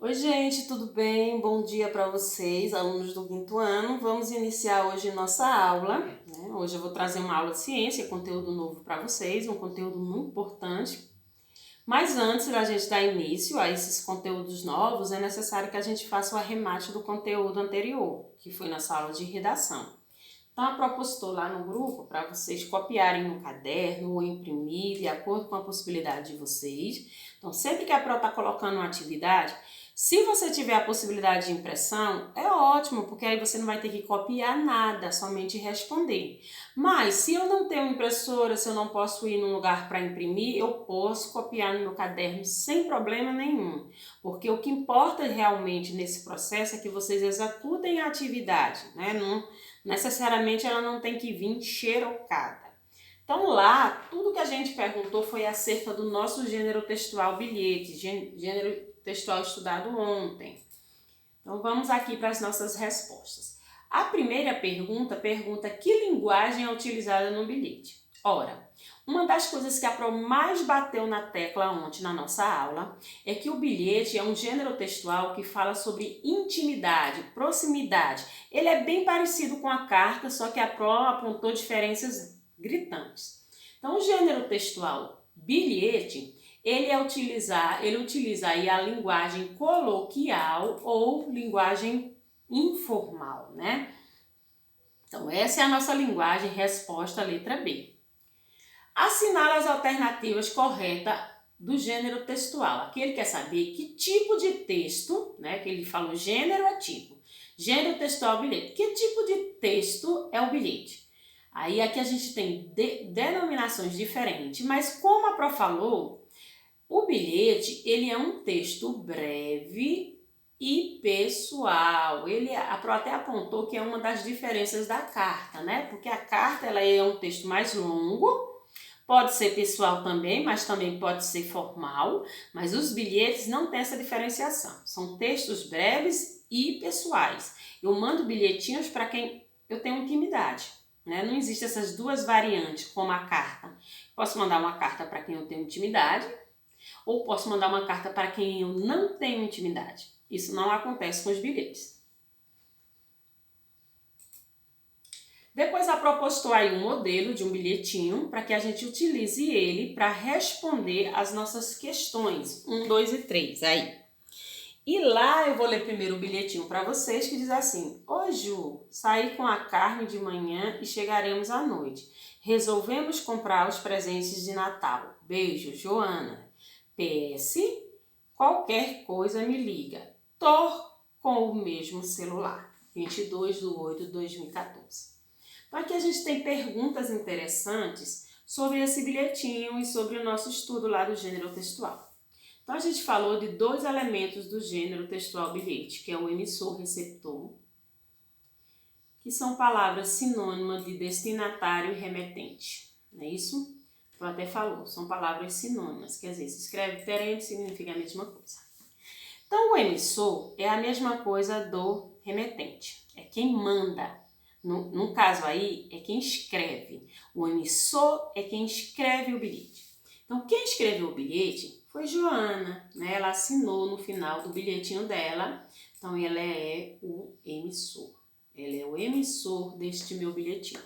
Oi, gente, tudo bem? Bom dia para vocês, alunos do quinto ano. Vamos iniciar hoje nossa aula, né? Hoje eu vou trazer uma aula de ciência, conteúdo novo para vocês, um conteúdo muito importante. Mas antes da gente dar início a esses conteúdos novos, é necessário que a gente faça o arremate do conteúdo anterior, que foi nossa aula de redação. Então, a propositou lá no grupo para vocês copiarem no caderno ou imprimir, de acordo com a possibilidade de vocês. Então, sempre que a Pro está colocando uma atividade, se você tiver a possibilidade de impressão, é ótimo, porque aí você não vai ter que copiar nada, somente responder. Mas, se eu não tenho impressora, se eu não posso ir num lugar para imprimir, eu posso copiar no meu caderno sem problema nenhum. Porque o que importa realmente nesse processo é que vocês executem a atividade, né? Não necessariamente ela não tem que vir xerocada. Então lá, tudo que a gente perguntou foi acerca do nosso gênero textual bilhete, gênero textual estudado ontem. Então vamos aqui para as nossas respostas. A primeira pergunta que linguagem é utilizada no bilhete. Ora, uma das coisas que a Pro mais bateu na tecla ontem na nossa aula é que o bilhete é um gênero textual que fala sobre intimidade, proximidade. Ele é bem parecido com a carta, só que a Pro apontou diferenças gritantes. Então, o gênero textual bilhete, ele utiliza aí a linguagem coloquial ou linguagem informal, né? Então, essa é a nossa linguagem, resposta letra B. Assinala as alternativas corretas do gênero textual. Aqui ele quer saber que tipo de texto, né? Que ele falou gênero é tipo. Gênero textual bilhete. Que tipo de texto é o bilhete? Aí aqui a gente tem denominações diferentes, mas como a Pro falou, o bilhete ele é um texto breve e pessoal. A Pro até apontou que é uma das diferenças da carta, né? Porque a carta ela é um texto mais longo. Pode ser pessoal também, mas também pode ser formal, mas os bilhetes não têm essa diferenciação. São textos breves e pessoais. Eu mando bilhetinhos para quem eu tenho intimidade, né? Não existem essas duas variantes, como a carta. Posso mandar uma carta para quem eu tenho intimidade, ou posso mandar uma carta para quem eu não tenho intimidade. Isso não acontece com os bilhetes. Depois a Pro postou aí um modelo de um bilhetinho para que a gente utilize ele para responder as nossas questões 1, 2 e 3 aí. E lá eu vou ler primeiro o bilhetinho para vocês que diz assim: Oi Ju, saí com a Carmen de manhã e chegaremos à noite. Resolvemos comprar os presentes de Natal. Beijo, Joana. PS, qualquer coisa me liga. Tô com o mesmo celular. 22/8/2014. Então aqui a gente tem perguntas interessantes sobre esse bilhetinho e sobre o nosso estudo lá do gênero textual. Então a gente falou de dois elementos do gênero textual bilhete, que é o emissor-receptor, que são palavras sinônimas de destinatário e remetente, não é isso? Eu até falou, são palavras sinônimas, quer dizer, se escreve diferente, significa a mesma coisa. Então o emissor é a mesma coisa do remetente, é quem manda. No caso aí, é quem escreve. O emissor é quem escreve o bilhete. Então, quem escreveu o bilhete foi Joana, né? Ela assinou no final do bilhetinho dela. Então, ela é o emissor. Ela é o emissor deste meu bilhetinho.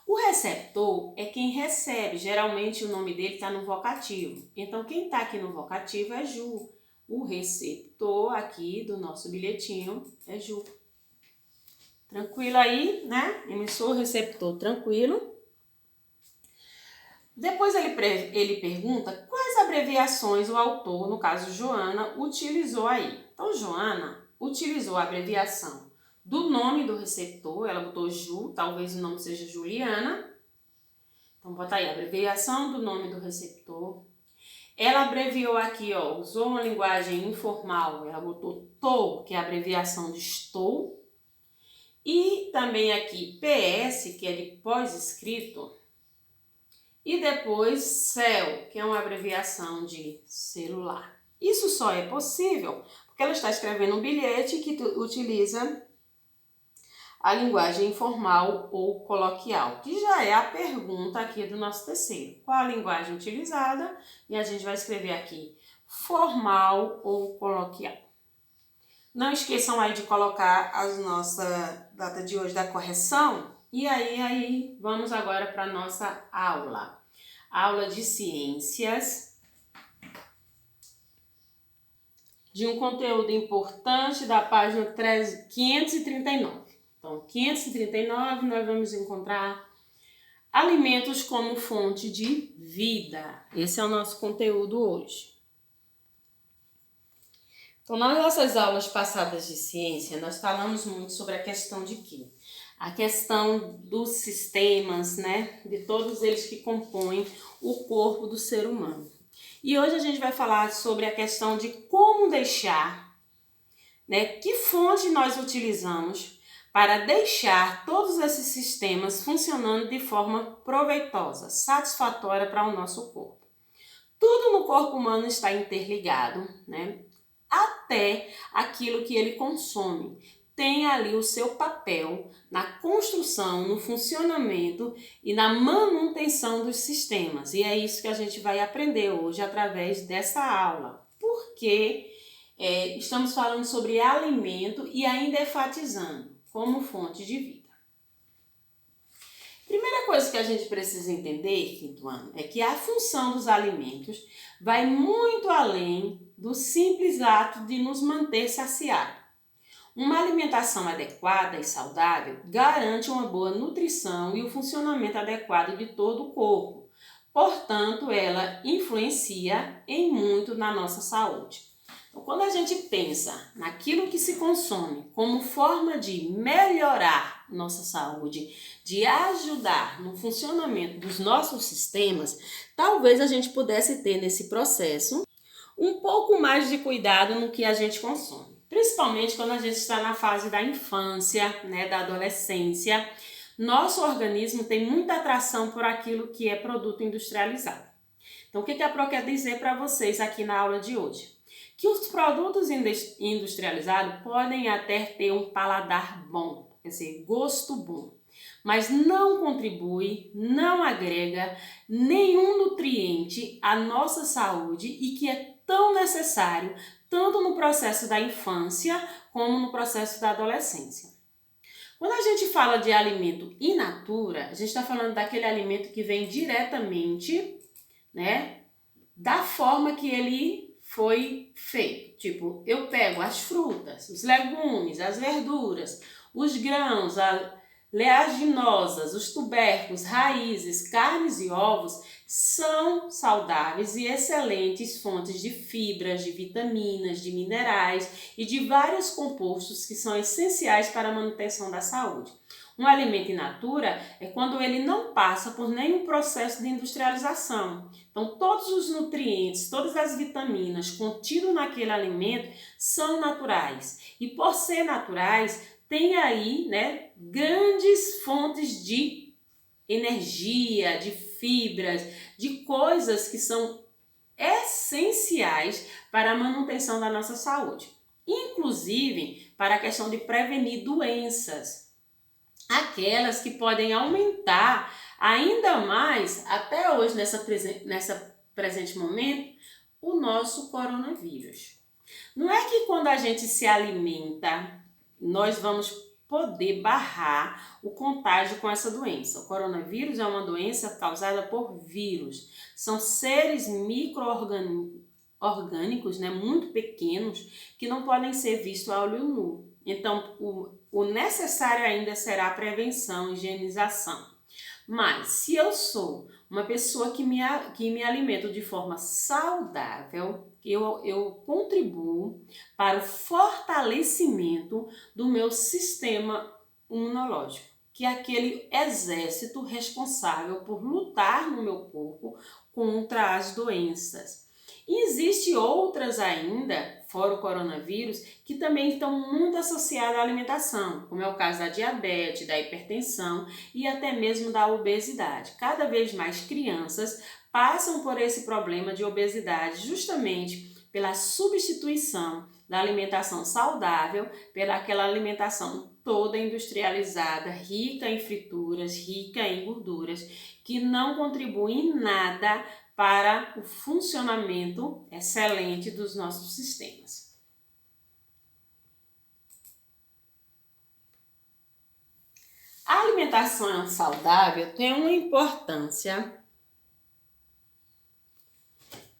O receptor é quem recebe. Geralmente, o nome dele está no vocativo. Então, quem está aqui no vocativo é Ju. O receptor aqui do nosso bilhetinho é Ju. Tranquilo aí, né? Emissor, receptor, tranquilo. Depois ele pergunta quais abreviações o autor, no caso Joana, utilizou aí. Então, Joana utilizou a abreviação do nome do receptor, ela botou Ju, talvez o nome seja Juliana. Então, bota aí a abreviação do nome do receptor. Ela abreviou aqui, ó, usou uma linguagem informal, ela botou tô, que é a abreviação de estou. E também aqui PS, que é de pós-escrito, e depois CEL, que é uma abreviação de celular. Isso só é possível porque ela está escrevendo um bilhete que utiliza a linguagem informal ou coloquial, que já é a pergunta aqui do nosso terceiro. Qual a linguagem utilizada? E a gente vai escrever aqui formal ou coloquial. Não esqueçam aí de colocar a nossa data de hoje da correção. E aí vamos agora para a nossa aula. Aula de ciências, de um conteúdo importante da página 539. Então, 539 nós vamos encontrar alimentos como fonte de vida. Esse é o nosso conteúdo hoje. Então, nas nossas aulas passadas de ciência, nós falamos muito sobre a questão de quê? A questão dos sistemas, né? De todos eles que compõem o corpo do ser humano. E hoje a gente vai falar sobre a questão de como deixar, né? Que fonte nós utilizamos para deixar todos esses sistemas funcionando de forma proveitosa, satisfatória para o nosso corpo. Tudo no corpo humano está interligado, né? Até aquilo que ele consome. Tem ali o seu papel na construção, no funcionamento e na manutenção dos sistemas. E é isso que a gente vai aprender hoje através dessa aula. Porque estamos falando sobre alimento e ainda enfatizando como fonte de vida. Primeira coisa que a gente precisa entender, quinto ano, é que a função dos alimentos vai muito além do simples ato de nos manter saciados. Uma alimentação adequada e saudável garante uma boa nutrição e o funcionamento adequado de todo o corpo. Portanto, ela influencia em muito na nossa saúde. Então, quando a gente pensa naquilo que se consome como forma de melhorar nossa saúde, de ajudar no funcionamento dos nossos sistemas, talvez a gente pudesse ter nesse processo um pouco mais de cuidado no que a gente consome. Principalmente quando a gente está na fase da infância, né, da adolescência. Nosso organismo tem muita atração por aquilo que é produto industrializado. Então, o que a Pro quer dizer para vocês aqui na aula de hoje? Que os produtos industrializados podem até ter um paladar bom, quer dizer, gosto bom, mas não contribui, não agrega nenhum nutriente à nossa saúde e que é tão necessário tanto no processo da infância como no processo da adolescência. Quando a gente fala de alimento in natura, a gente está falando daquele alimento que vem diretamente, né, da forma que ele foi feito. Tipo, eu pego as frutas, os legumes, as verduras, os grãos, as leaginosas, os tubérculos, raízes, carnes e ovos são saudáveis e excelentes fontes de fibras, de vitaminas, de minerais e de vários compostos que são essenciais para a manutenção da saúde. Um alimento in natura é quando ele não passa por nenhum processo de industrialização. Então, todos os nutrientes, todas as vitaminas contidos naquele alimento são naturais. E por ser naturais, tem aí, né, grandes fontes de energia, de fibras, de coisas que são essenciais para a manutenção da nossa saúde. Inclusive para a questão de prevenir doenças. Aquelas que podem aumentar ainda mais, até hoje, nessa presente momento, o nosso coronavírus. Não é que quando a gente se alimenta, nós vamos poder barrar o contágio com essa doença. O coronavírus é uma doença causada por vírus. São seres micro-orgânicos, né, muito pequenos, que não podem ser vistos a olho nu. Então, o necessário ainda será a prevenção, higienização. Mas, se eu sou uma pessoa que me alimento de forma saudável, eu contribuo para o fortalecimento do meu sistema imunológico, que é aquele exército responsável por lutar no meu corpo contra as doenças. E existem outras ainda, fora o coronavírus, que também estão muito associadas à alimentação, como é o caso da diabetes, da hipertensão e até mesmo da obesidade. Cada vez mais crianças passam por esse problema de obesidade justamente pela substituição da alimentação saudável pelaquela alimentação toda industrializada, rica em frituras, rica em gorduras, que não contribui em nada para o funcionamento excelente dos nossos sistemas. A alimentação saudável tem uma importância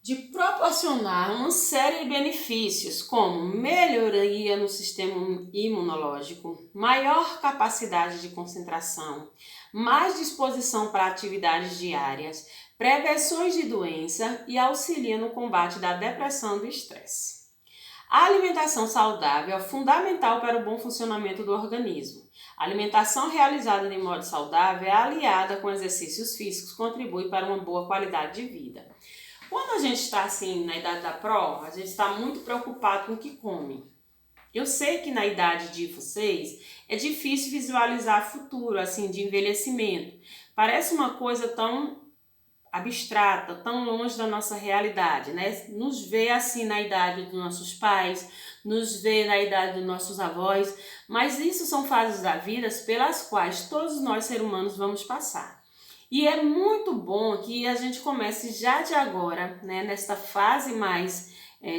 de proporcionar uma série de benefícios, como melhoria no sistema imunológico, maior capacidade de concentração, mais disposição para atividades diárias, prevenções de doença e auxilia no combate da depressão e do estresse. A alimentação saudável é fundamental para o bom funcionamento do organismo. A alimentação realizada de modo saudável é aliada com exercícios físicos, contribui para uma boa qualidade de vida. Quando a gente está assim na idade da prova, a gente está muito preocupado com o que come. Eu sei que na idade de vocês é difícil visualizar futuro assim de envelhecimento. Parece uma coisa tão abstrata, tão longe da nossa realidade, né? Nos vê assim na idade dos nossos pais, nos vê na idade dos nossos avós, mas isso são fases da vida pelas quais todos nós seres humanos vamos passar. E é muito bom que a gente comece já de agora, né, nesta fase mais,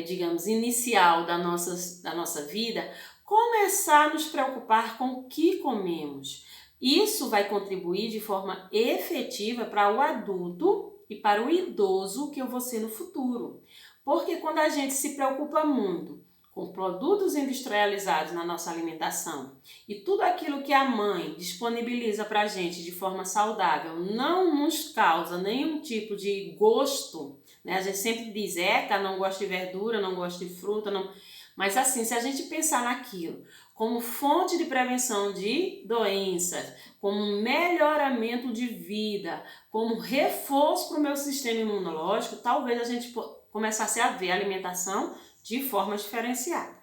digamos, inicial da nossa vida, começar a nos preocupar com o que comemos. Isso vai contribuir de forma efetiva para o adulto e para o idoso que eu vou ser no futuro. Porque quando a gente se preocupa muito com produtos industrializados na nossa alimentação e tudo aquilo que a mãe disponibiliza para a gente de forma saudável não nos causa nenhum tipo de gosto, né? A gente sempre diz, não gosto de verdura, não gosto de fruta, não... Mas assim, se a gente pensar naquilo como fonte de prevenção de doenças, como melhoramento de vida, como reforço para o meu sistema imunológico, talvez a gente começasse a ver a alimentação de forma diferenciada.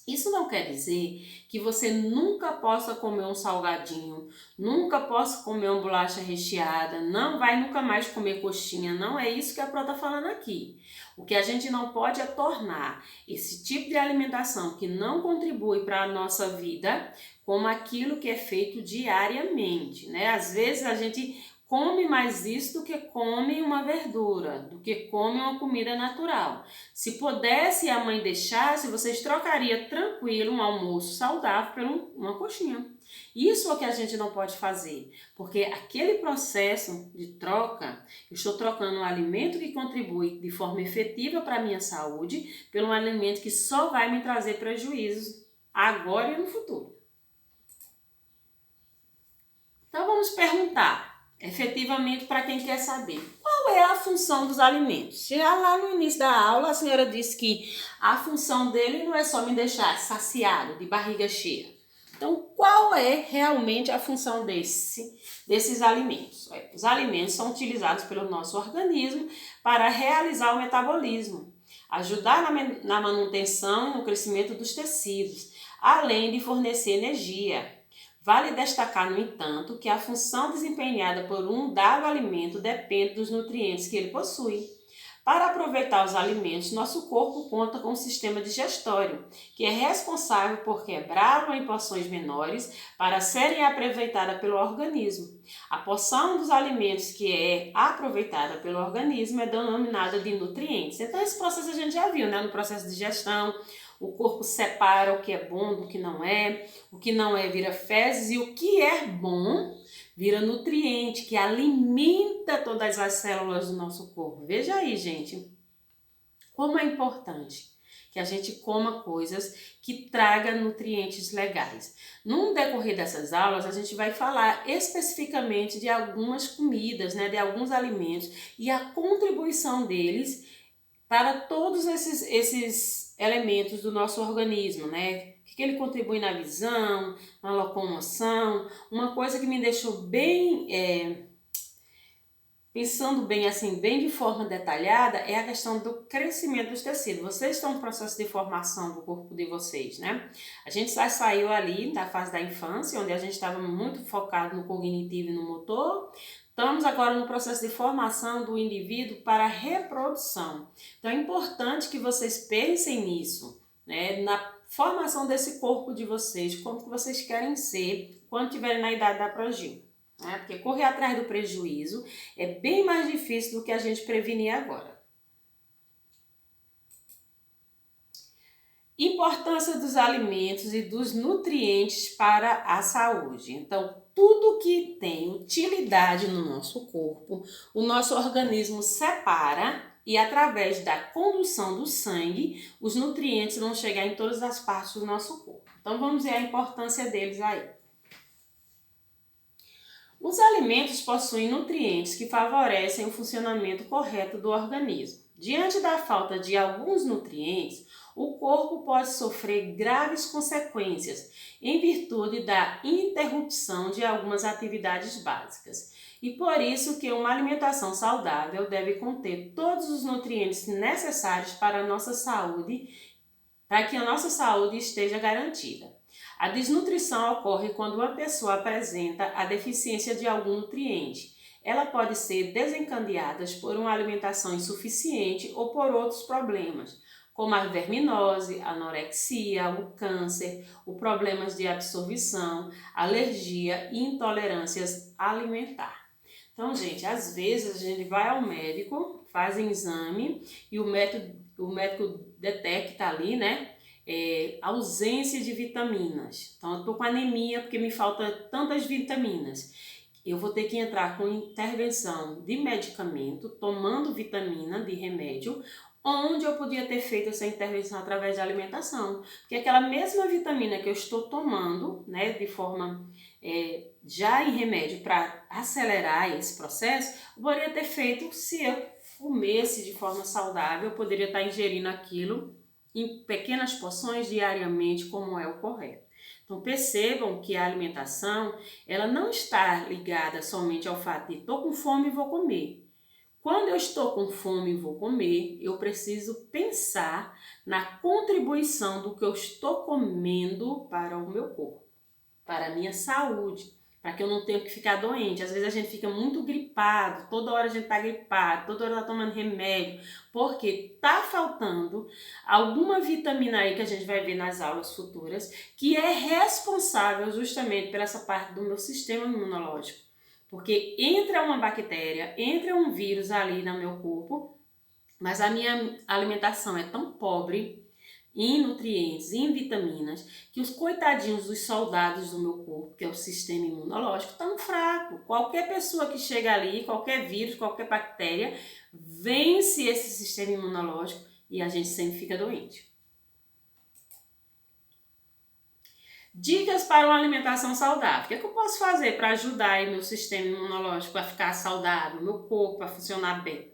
Isso não quer dizer que você nunca possa comer um salgadinho, nunca possa comer uma bolacha recheada, não vai nunca mais comer coxinha, não é isso que a Pro está falando aqui. O que a gente não pode é tornar esse tipo de alimentação que não contribui para a nossa vida como aquilo que é feito diariamente, né? Às vezes a gente come mais isso do que come uma verdura, do que come uma comida natural. Se pudesse e a mãe deixasse, vocês trocariam tranquilo um almoço saudável por uma coxinha. Isso é o que a gente não pode fazer, porque aquele processo de troca, eu estou trocando um alimento que contribui de forma efetiva para a minha saúde, pelo um alimento que só vai me trazer prejuízos agora e no futuro. Então vamos perguntar, efetivamente, para quem quer saber, qual é a função dos alimentos? Já lá no início da aula a senhora disse que a função dele não é só me deixar saciado, de barriga cheia. Então, qual é realmente a função desses alimentos? Os alimentos são utilizados pelo nosso organismo para realizar o metabolismo, ajudar na manutenção e no crescimento dos tecidos, além de fornecer energia. Vale destacar, no entanto, que a função desempenhada por um dado alimento depende dos nutrientes que ele possui. Para aproveitar os alimentos, nosso corpo conta com um sistema digestório, que é responsável por quebrá-lo em porções menores para serem aproveitadas pelo organismo. A porção dos alimentos que é aproveitada pelo organismo é denominada de nutrientes. Então esse processo a gente já viu, né? No processo de digestão, o corpo separa o que é bom do que não é, o que não é vira fezes e o que é bom vira nutriente, que alimenta todas as células do nosso corpo. Veja aí, gente, como é importante que a gente coma coisas que tragam nutrientes legais. No decorrer dessas aulas, a gente vai falar especificamente de algumas comidas, né, de alguns alimentos e a contribuição deles para todos esses elementos do nosso organismo, né? O que ele contribui na visão, na locomoção. Uma coisa que me deixou bem, pensando bem assim, bem de forma detalhada, é a questão do crescimento dos tecidos. Vocês estão em processo de formação do corpo de vocês, né? A gente já saiu ali da fase da infância, onde a gente estava muito focado no cognitivo e no motor. Estamos agora no processo de formação do indivíduo para a reprodução. Então é importante que vocês pensem nisso, né? Na formação desse corpo de vocês, como que vocês querem ser quando estiverem na idade da progênie. né? Porque correr atrás do prejuízo é bem mais difícil do que a gente prevenir agora. Importância dos alimentos e dos nutrientes para a saúde. Então, tudo que tem utilidade no nosso corpo, o nosso organismo separa e através da condução do sangue, os nutrientes vão chegar em todas as partes do nosso corpo. Então, vamos ver a importância deles aí. Os alimentos possuem nutrientes que favorecem o funcionamento correto do organismo. Diante da falta de alguns nutrientes, o corpo pode sofrer graves consequências em virtude da interrupção de algumas atividades básicas. E por isso que uma alimentação saudável deve conter todos os nutrientes necessários para a nossa saúde, para que a nossa saúde esteja garantida. A desnutrição ocorre quando uma pessoa apresenta a deficiência de algum nutriente. Ela pode ser desencadeada por uma alimentação insuficiente ou por outros problemas, como a verminose, a anorexia, o câncer, os problemas de absorção, alergia e intolerâncias alimentares. Então, gente, às vezes a gente vai ao médico, faz um exame e o médico detecta ali, né? Ausência de vitaminas. Então, eu tô com anemia porque me falta tantas vitaminas. Eu vou ter que entrar com intervenção de medicamento, tomando vitamina de remédio, onde eu podia ter feito essa intervenção através da alimentação. Porque aquela mesma vitamina que eu estou tomando, né, de forma já em remédio para acelerar esse processo, eu poderia ter feito se eu comesse de forma saudável, eu poderia estar ingerindo aquilo em pequenas porções diariamente, como é o correto. Então percebam que a alimentação, ela não está ligada somente ao fato de estou com fome e vou comer. Quando eu estou com fome e vou comer, eu preciso pensar na contribuição do que eu estou comendo para o meu corpo, para a minha saúde, para que eu não tenha que ficar doente. Às vezes a gente fica muito gripado, toda hora a gente está gripado, toda hora está tomando remédio, porque está faltando alguma vitamina aí que a gente vai ver nas aulas futuras, que é responsável justamente por essa parte do meu sistema imunológico. Porque entra uma bactéria, entra um vírus ali no meu corpo, mas a minha alimentação é tão pobre em nutrientes, em vitaminas, que os coitadinhos dos soldados do meu corpo, que é o sistema imunológico, estão fracos. Qualquer pessoa que chega ali, qualquer vírus, qualquer bactéria, vence esse sistema imunológico e a gente sempre fica doente. Dicas para uma alimentação saudável. O que é que eu posso fazer para ajudar aí meu sistema imunológico a ficar saudável, meu corpo a funcionar bem?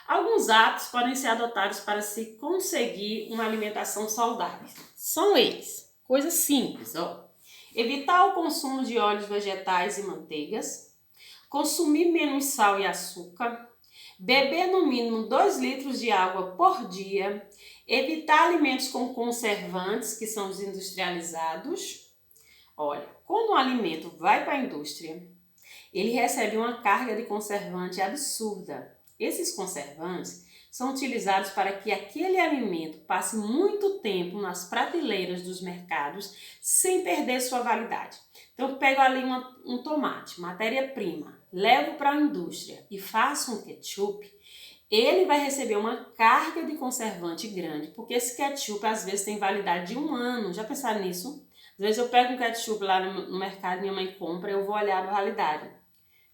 Alguns hábitos podem ser adotados para se conseguir uma alimentação saudável. São eles, coisas simples, ó. Evitar o consumo de óleos vegetais e manteigas, consumir menos sal e açúcar, beber no mínimo 2 litros de água por dia, evitar alimentos com conservantes, que são os industrializados. Olha, quando um alimento vai para a indústria, ele recebe uma carga de conservante absurda. Esses conservantes são utilizados para que aquele alimento passe muito tempo nas prateleiras dos mercados sem perder sua validade. Então eu pego ali um tomate, matéria-prima, levo para a indústria e faço um ketchup, ele vai receber uma carga de conservante grande, porque esse ketchup às vezes tem validade de 1 ano. Já pensaram nisso? Às vezes eu pego um ketchup lá no mercado, minha mãe compra, eu vou olhar a validade.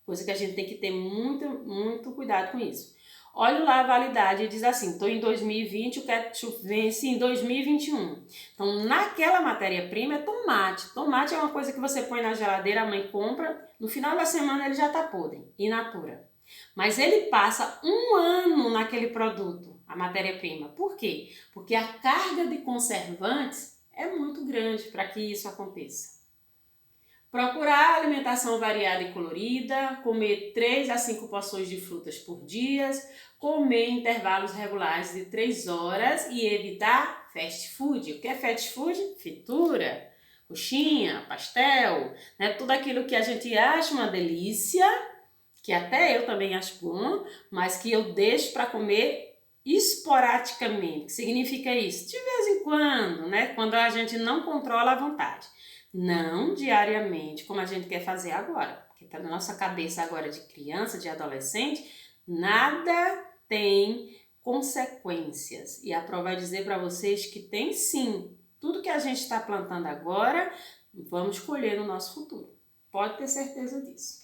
Coisa que a gente tem que ter muito cuidado com isso. Olha lá a validade e diz assim, estou em 2020, o ketchup vence em 2021. Então, naquela matéria-prima é tomate. Tomate é uma coisa que você põe na geladeira, a mãe compra, no final da semana ele já está podre, in natura. Mas ele passa 1 ano naquele produto, a matéria-prima. Por quê? Porque a carga de conservantes é muito grande para que isso aconteça. Procurar alimentação variada e colorida, comer 3 a 5 porções de frutas por dia, comer em intervalos regulares de 3 horas e evitar fast food. O que é fast food? Fritura, coxinha, pastel, né? Tudo aquilo que a gente acha uma delícia, que até eu também acho bom, mas que eu deixo para comer esporadicamente. O que significa isso? De vez em quando, né? Quando a gente não controla a vontade. Não diariamente, como a gente quer fazer agora, porque na nossa cabeça agora de criança, de adolescente, nada tem consequências. E a prova vai dizer para vocês que tem sim. Tudo que a gente está plantando agora, vamos colher no nosso futuro. Pode ter certeza disso.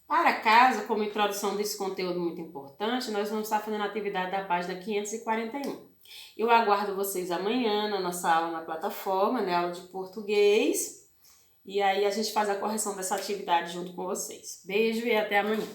Para casa, como introdução desse conteúdo muito importante, nós vamos estar fazendo a atividade da página 541. Eu aguardo vocês amanhã na nossa aula na plataforma, né, aula de português. E aí a gente faz a correção dessa atividade junto com vocês. Beijo e até amanhã.